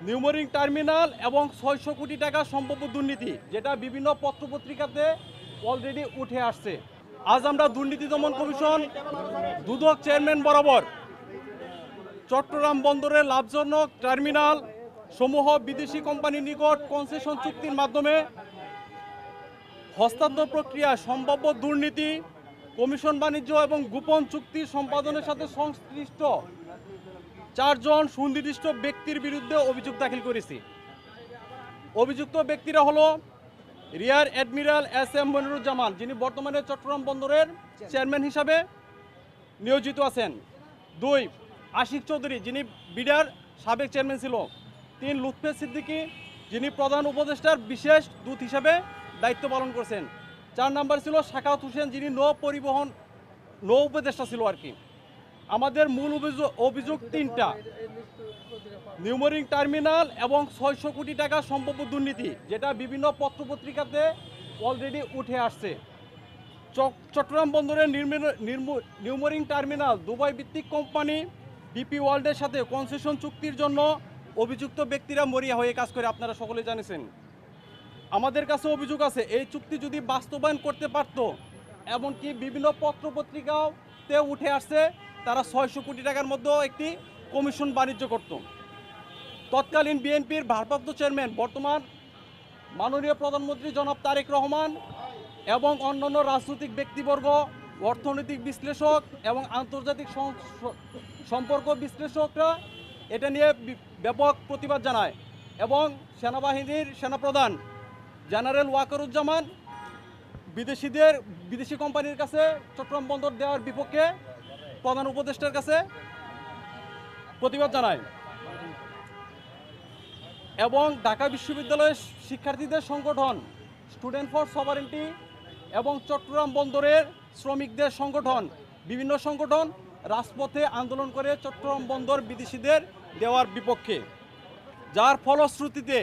New Mooring terminal এবং 600 কোটি টাকা সম্ভাব্য দুর্নীতি, যেটা বিভিন্ন পত্রপত্রিকাতে অলরেডি উঠে আসছে। আজ আমরা দুর্নীতি দমন কমিশন দুদক চেয়ারম্যান বরাবর চট্টগ্রাম বন্দরের লাভজনক টার্মিনাল সমূহ বিদেশি কোম্পানির নিকট কনসেশন চুক্তির মাধ্যমে হস্তান্তর প্রক্রিয়া, সম্ভাব্য দুর্নীতি, কমিশন বাণিজ্য এবং গোপন চুক্তি সম্পাদনের সাথে সংশ্লিষ্ট 4 জন সুনির্দিষ্ট ব্যক্তির বিরুদ্ধে অভিযোগ দাখিল করেছি। অভিযুক্ত ব্যক্তিরা হলো রিয়ার অ্যাডমিরাল SM মনিরুজ্জামান, যিনি বর্তমানে চট্টগ্রাম বন্দরের চেয়ারম্যান হিসাবে নিয়োজিত আছেন। 2 আশিক চৌধুরী, যিনি বিডার সাবেক চেয়ারম্যান ছিল। 3 লুৎফে সিদ্দিকী, যিনি প্রধান উপদেষ্টার বিশেষ দূত হিসাবে দায়িত্ব পালন করছেন। 4 নাম্বার ছিল শাখাওয়াত হোসেন, যিনি নৌ উপদেষ্টা ছিল আর কি। আমাদের মূল অভিযোগ 3টা: নিউমোরিং টার্মিনাল এবং 600 কোটি টাকা সম্ভাব্য দুর্নীতি, যেটা বিভিন্ন পত্রপত্রিকাতে অলরেডি উঠে আসছে। চট্টগ্রাম বন্দরের নিউমোরিং টার্মিনাল দুবাই ভিত্তিক কোম্পানি ডিপি ওয়ার্ল্ডের সাথে কনসেশন চুক্তির জন্য অভিযুক্ত ব্যক্তিরা মরিয়া হয়ে কাজ করে, আপনারা সকলে জানেন। আমাদের কাছে অভিযোগ আছে, এই চুক্তি যদি বাস্তবায়ন করতে পারত, এমনকি বিভিন্ন পত্রপত্রিকাতে উঠে আসছে, তারা 600 কোটি টাকার মধ্যেও একটি কমিশন বাণিজ্য করত। তৎকালীন বিএনপির ভারপ্রাপ্ত চেয়ারম্যান, বর্তমান মাননীয় প্রধানমন্ত্রী জনাব তারেক রহমান এবং অন্যান্য রাজনৈতিক ব্যক্তিবর্গ, অর্থনৈতিক বিশ্লেষক এবং আন্তর্জাতিক সম্পর্ক বিশ্লেষকরা এটা নিয়ে ব্যাপক প্রতিবাদ জানায় এবং সেনাবাহিনীর সেনাপ্রধান জেনারেল ওয়াকারুজ্জামান বিদেশি কোম্পানির কাছে চট্টগ্রাম বন্দর দেওয়ার বিপক্ষে প্রধান উপদেষ্টার কাছে প্রতিবাদ জানায় এবং ঢাকা বিশ্ববিদ্যালয়ের শিক্ষার্থীদের সংগঠন স্টুডেন্ট ফর সভারেন্টি এবং চট্টগ্রাম বন্দরের শ্রমিকদের সংগঠন, বিভিন্ন সংগঠন রাজপথে আন্দোলন করে চট্টগ্রাম বন্দর বিদেশিদের দেওয়ার বিপক্ষে, যার ফলশ্রুতিতে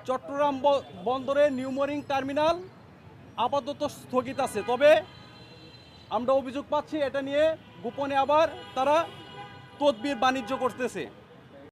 চট্টগ্রাম বন্দরের নিউমোরিং টার্মিনাল আপাতত স্থগিত আছে। তবে আমরা অভিযোগ পাচ্ছি এটা নিয়ে গোপনে আবার তারা তদবির বাণিজ্য করতেছে।